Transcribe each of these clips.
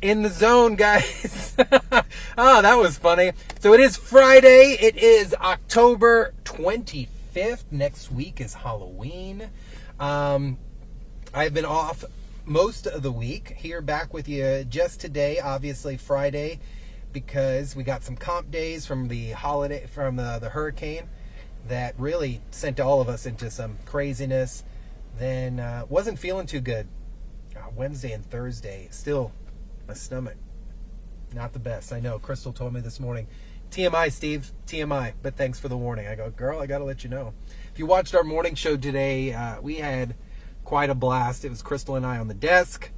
in the zone, guys. Oh, that was funny. So it is Friday. It is October 25th. Next week is Halloween. I've been off most of the week. Here back with you just today, obviously Friday, because we got some comp days from the holiday, from the hurricane that really sent all of us into some craziness. Then wasn't feeling too good. Wednesday and Thursday, still my stomach not the best. I know Crystal told me this morning, TMI Steve, TMI, but thanks for the warning. I go, girl, I gotta let you know. If you watched our morning show today, we had quite a blast. It was Crystal and I on the desk,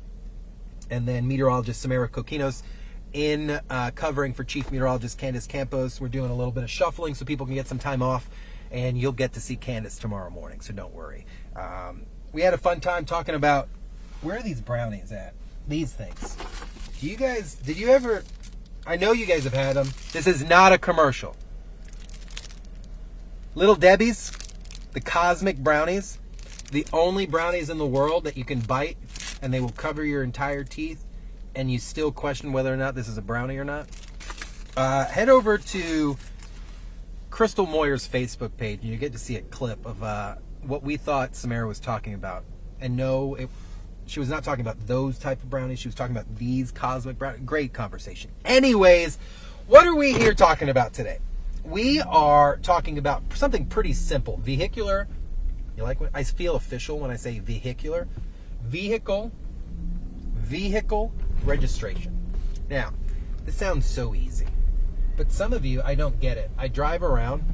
and then meteorologist Samara Kokinos in covering for Chief Meteorologist Candace Campos. We're doing a little bit of shuffling so people can get some time off, and you'll get to see Candace tomorrow morning, so don't worry. We had a fun time talking about, where are these brownies at? These things. Did you ever, I know you guys have had them. This is not a commercial. Little Debbie's, the cosmic brownies, the only brownies in the world that you can bite and they will cover your entire teeth and you still question whether or not this is a brownie or not. Head over to Crystal Moyer's Facebook page and you get to see a clip of what we thought Samara was talking about. And no, she was not talking about those type of brownies. She was talking about these cosmic brownies. Great conversation. Anyways, what are we here talking about today? We are talking about something pretty simple. Vehicular. You like when I feel official when I say vehicular? Vehicle registration. Now, this sounds so easy. But some of you, I don't get it. I drive around.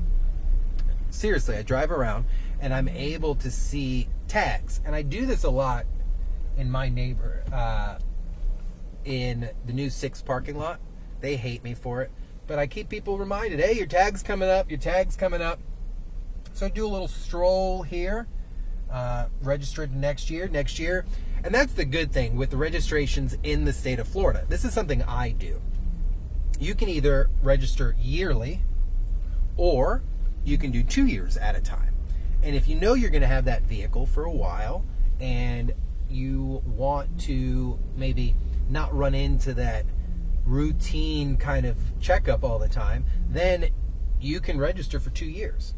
Seriously, I drive around and I'm able to see tags. And I do this a lot in my neighbor, in the new 6 parking lot. They hate me for it. But I keep people reminded, hey, your tag's coming up, your tag's coming up. So I do a little stroll here, registered next year. And that's the good thing with the registrations in the state of Florida. This is something I do. You can either register yearly or you can do 2 years at a time. And if you know you're going to have that vehicle for a while and you want to maybe not run into that routine kind of checkup all the time, then you can register for 2 years.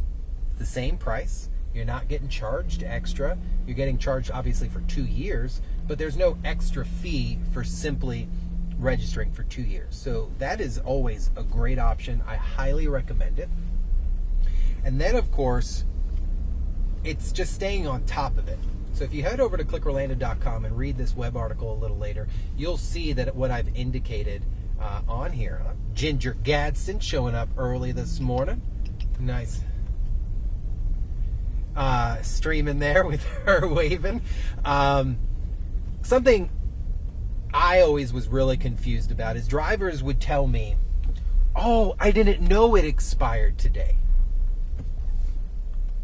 It's the same price. You're not getting charged extra. You're getting charged obviously for 2 years, but there's no extra fee for simply registering for 2 years. So that is always a great option. I highly recommend it. And then of course, it's just staying on top of it. So if you head over to clickorlando.com and read this web article a little later, you'll see that what I've indicated on here. Ginger Gadsden showing up early this morning. Nice streaming there with her waving. Something I always was really confused about is drivers would tell me, oh, I didn't know it expired today.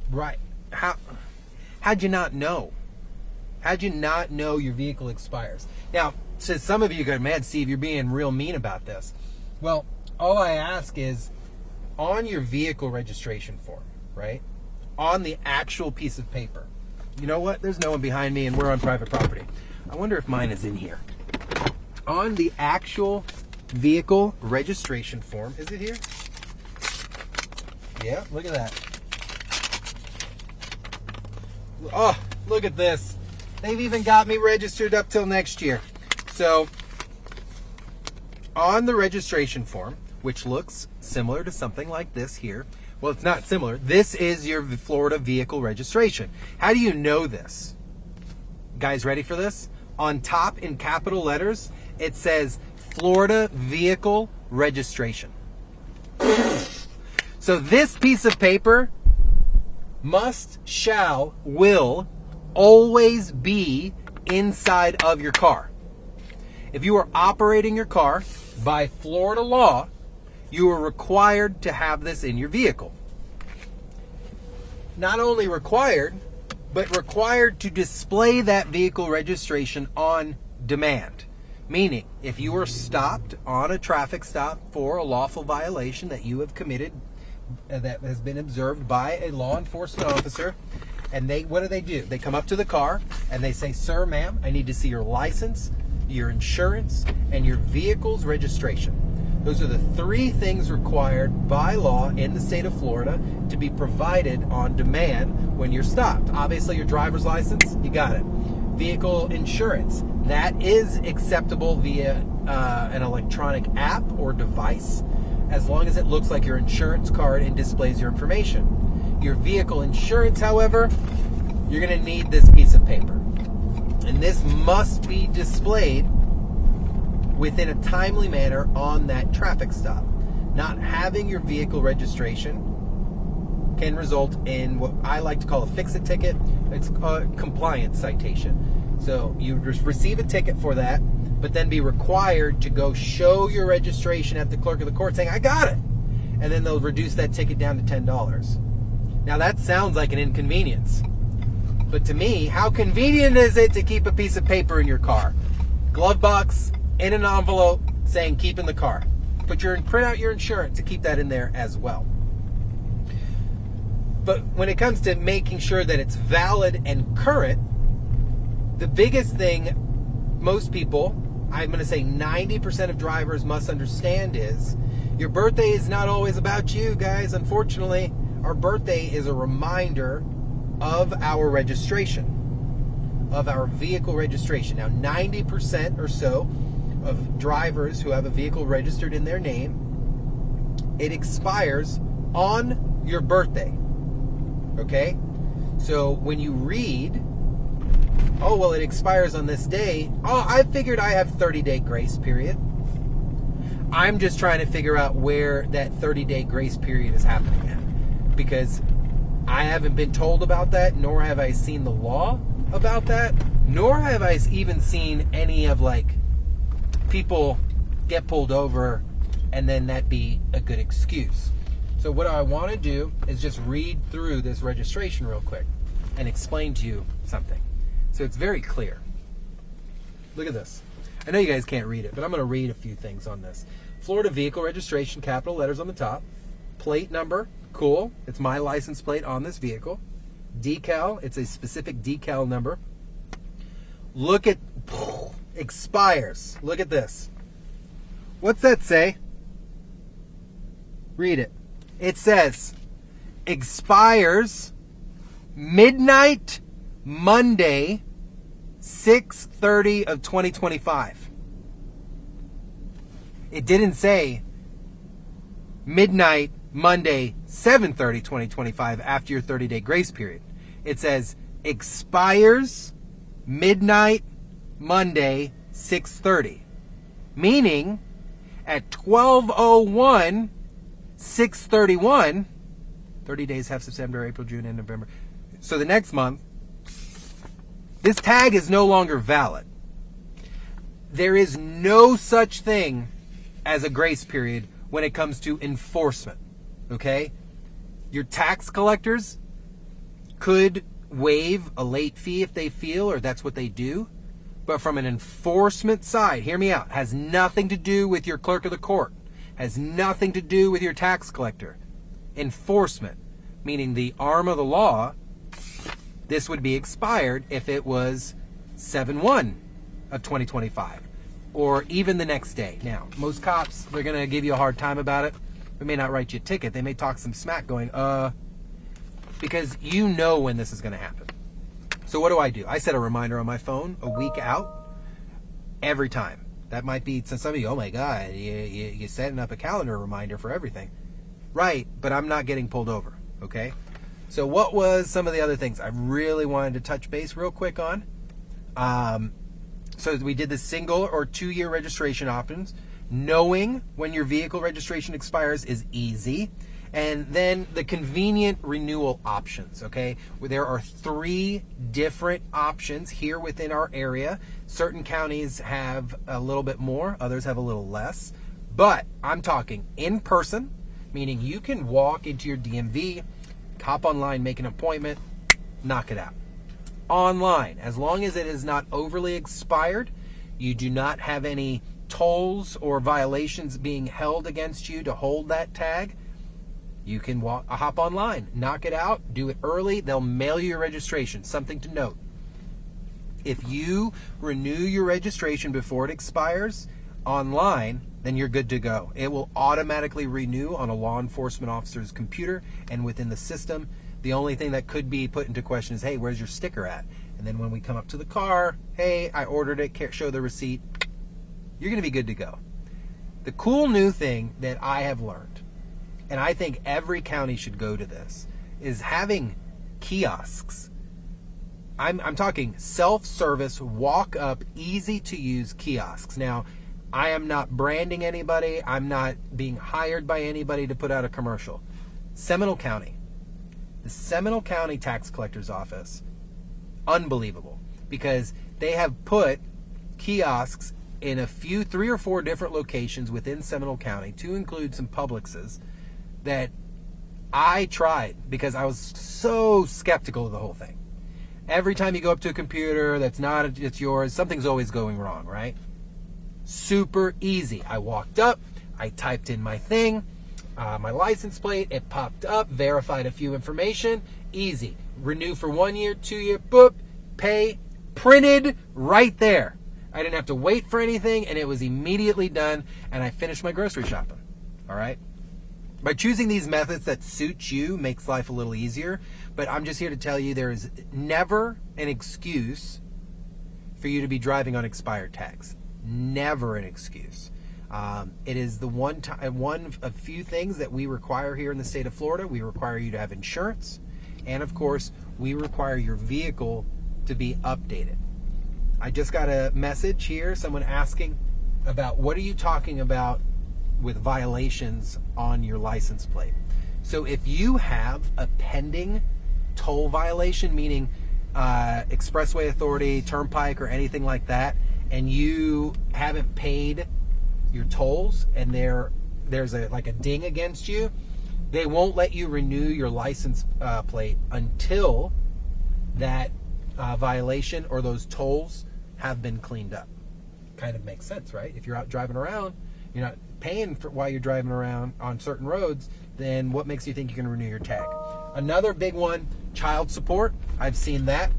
Right. How'd you not know? How'd you not know your vehicle expires? Now, so some of you go, man, Steve, you're being real mean about this. Well, all I ask is on your vehicle registration form, right? On the actual piece of paper. You know what? There's no one behind me and we're on private property. I wonder if mine is in here. On the actual vehicle registration form, is it here? Yeah, look at that. Oh, look at this. They've even got me registered up till next year. So, on the registration form, which looks similar to something like this here. Well, it's not similar. This is your Florida vehicle registration. How do you know this? Guys, ready for this? On top in capital letters, it says Florida Vehicle Registration. So this piece of paper must, shall, will always be inside of your car. If you are operating your car by Florida law, you are required to have this in your vehicle. Not only required, but required to display that vehicle registration on demand. Meaning, if you are stopped on a traffic stop for a lawful violation that you have committed, that has been observed by a law enforcement officer, and what do? They come up to the car and they say, sir, ma'am, I need to see your license, your insurance, and your vehicle's registration. Those are the 3 things required by law in the state of Florida to be provided on demand when you're stopped. Obviously, your driver's license, you got it. Vehicle insurance, that is acceptable via an electronic app or device, as long as it looks like your insurance card and displays your information. Your vehicle insurance, however, you're going to need this piece of paper. And this must be displayed within a timely manner on that traffic stop. Not having your vehicle registration can result in what I like to call a fix-it ticket. It's a compliance citation. So you receive a ticket for that, but then be required to go show your registration at the clerk of the court saying, I got it. And then they'll reduce that ticket down to $10. Now that sounds like an inconvenience. But to me, how convenient is it to keep a piece of paper in your car? Glove box, in an envelope, saying keep in the car. Print out your insurance to keep that in there as well. But when it comes to making sure that it's valid and current, the biggest thing most people, I'm going to say 90% of drivers must understand is your birthday is not always about you, guys. Unfortunately, our birthday is a reminder of our registration, of our vehicle registration. Now, 90% or so of drivers who have a vehicle registered in their name, it expires on your birthday. Okay? So when you read, oh, well, it expires on this day. Oh, I figured I have 30-day grace period. I'm just trying to figure out where that 30-day grace period is happening at, because I haven't been told about that, nor have I seen the law about that, nor have I even seen any of people get pulled over and then that be a good excuse. So what I want to do is just read through this registration real quick and explain to you something. So it's very clear. Look at this. I know you guys can't read it, but I'm going to read a few things on this. Florida vehicle registration, capital letters on the top. Plate number, cool. It's my license plate on this vehicle. Decal, it's a specific decal number. Look at, expires. Look at this. What's that say? Read it. It says, expires midnight Monday, 6/30 of 2025. It didn't say midnight Monday, 7/30, 2025 after your 30-day grace period. It says expires midnight Monday, 6/30. Meaning at 12:01, 6/31, 30 days have September, April, June, and November. So the next month, this tag is no longer valid. There is no such thing as a grace period when it comes to enforcement. Okay? Your tax collectors could waive a late fee if they feel, or that's what they do. But from an enforcement side, hear me out, has nothing to do with your clerk of the court, has nothing to do with your tax collector. Enforcement, meaning the arm of the law, this would be expired if it was 7/1 of 2025, or even the next day. Now, most cops, they're going to give you a hard time about it. They may not write you a ticket. They may talk some smack going, because you know when this is going to happen. So what do? I set a reminder on my phone a week out every time. That might be, to some of you, oh my God, you're setting up a calendar reminder for everything. Right, but I'm not getting pulled over, okay? So what was some of the other things I really wanted to touch base real quick on? So we did the single or 2-year registration options. Knowing when your vehicle registration expires is easy. And then the convenient renewal options, okay? There are 3 different options here within our area. Certain counties have a little bit more, others have a little less. But I'm talking in person, meaning you can walk into your DMV, hop online, make an appointment, knock it out. Online, as long as it is not overly expired, you do not have any tolls or violations being held against you to hold that tag, you can hop online, knock it out, do it early. They'll mail you your registration. Something to note. If you renew your registration before it expires online, then you're good to go. It will automatically renew on a law enforcement officer's computer and within the system. The only thing that could be put into question is, hey, where's your sticker at? And then when we come up to the car, hey, I ordered it, show the receipt. You're going to be good to go. The cool new thing that I have learned, and I think every county should go to this, is having kiosks. I'm talking self-service, walk-up, easy-to-use kiosks. Now, I am not branding anybody. I'm not being hired by anybody to put out a commercial. Seminole County. The Seminole County Tax Collector's Office. Unbelievable. Because they have put kiosks in 3 or 4 different locations within Seminole County, to include some Publixes, that I tried because I was so skeptical of the whole thing. Every time you go up to a computer that's not it's yours, something's always going wrong, right? Super easy. I walked up, I typed in my thing, my license plate, it popped up, verified a few information, easy. Renew for 1 year, 2 year, boop, pay, printed right there. I didn't have to wait for anything, and it was immediately done, and I finished my grocery shopping. All right? By choosing these methods that suit you makes life a little easier, but I'm just here to tell you there is never an excuse for you to be driving on expired tags. Never an excuse. It is the one of few things that we require here in the state of Florida. We require you to have insurance, and of course, we require your vehicle to be updated. I just got a message here, someone asking about what are you talking about with violations on your license plate. So if you have a pending toll violation, meaning expressway authority, turnpike, or anything like that, and you haven't paid your tolls and there's a ding against you, they won't let you renew your license plate until that violation or those tolls have been cleaned up. Kind of makes sense, right? If you're out driving around, you're not paying for while you're driving around on certain roads, then what makes you think you can renew your tag? Another big one, child support. I've seen that.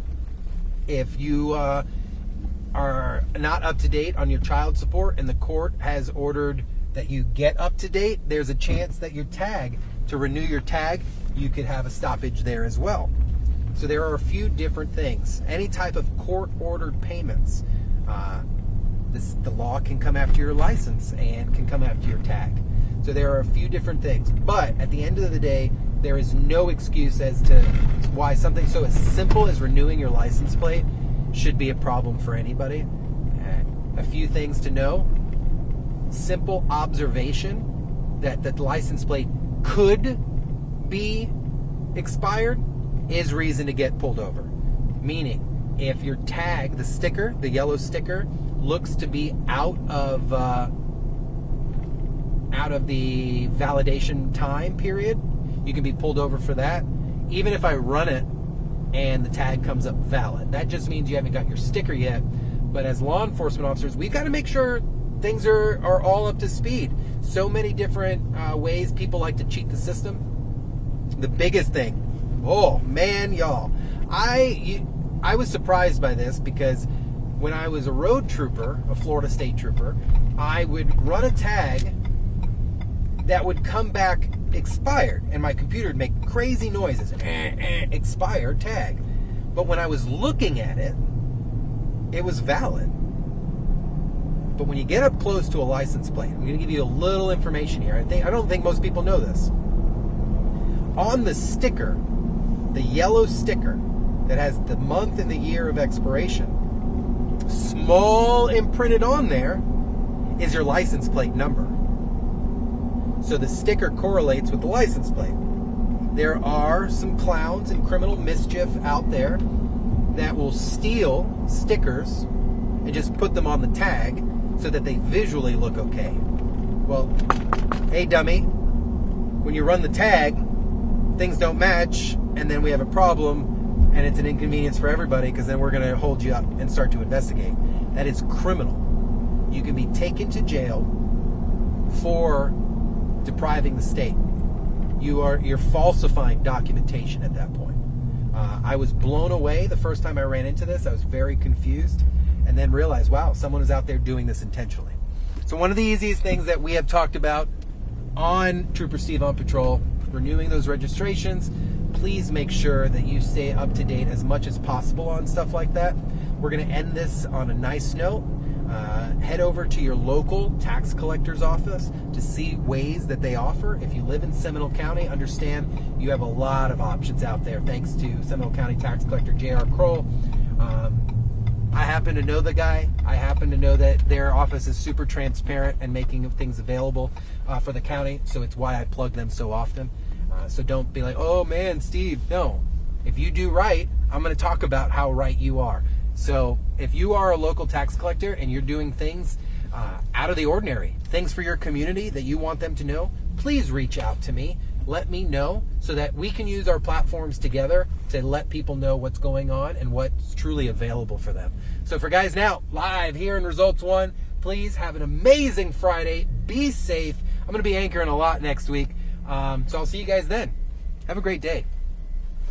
If you are not up to date on your child support and the court has ordered that you get up to date, there's a chance that your tag, to renew your tag, you could have a stoppage there as well. So there are a few different things. Any type of court-ordered payments, the law can come after your license and can come after your tag. So there are a few different things. But at the end of the day, there is no excuse as to why something so as simple as renewing your license plate should be a problem for anybody. A few things to know. Simple observation that the license plate could be expired is reason to get pulled over. Meaning, if your tag, the sticker, the yellow sticker, looks to be out of the validation time period, you can be pulled over for that. Even if I run it and the tag comes up valid, that just means you haven't got your sticker yet. But as law enforcement officers, we've got to make sure things are all up to speed. So many different ways people like to cheat the system. The biggest thing, oh man, y'all, I was surprised by this because when I was a road trooper, a Florida state trooper, I would run a tag that would come back expired, and my computer would make crazy noises. Expired tag. But when I was looking at it, it was valid. But when you get up close to a license plate, I'm going to give you a little information here. I don't think most people know this. On the sticker, the yellow sticker that has the month and the year of expiration, small imprinted on there is your license plate number. So the sticker correlates with the license plate. There are some clowns and criminal mischief out there that will steal stickers and just put them on the tag so that they visually look okay. Well, hey dummy, when you run the tag, things don't match, and then we have a problem, and it's an inconvenience for everybody because then we're going to hold you up and start to investigate. That is criminal. You can be taken to jail for depriving the state. You're falsifying documentation at that point. I was blown away the first time I ran into this. I was very confused, and then realized, wow, someone is out there doing this intentionally. So one of the easiest things that we have talked about on Trooper Steve on Patrol, renewing those registrations. Please make sure that you stay up to date as much as possible on stuff like that. We're going to end this on a nice note. Head over to your local tax collector's office to see ways that they offer. If you live in Seminole County, understand you have a lot of options out there thanks to Seminole County Tax Collector J.R. Kroll. I happen to know the guy. I happen to know that their office is super transparent and making things available for the county, so it's why I plug them so often. So don't be like, oh man, Steve. No, if you do right, I'm going to talk about how right you are. So if you are a local tax collector and you're doing things out of the ordinary, things for your community that you want them to know, please reach out to me. Let me know so that we can use our platforms together to let people know what's going on and what's truly available for them. So for Guys Now, live here in Results One, please have an amazing Friday. Be safe. I'm going to be anchoring a lot next week. So I'll see you guys then. Have a great day.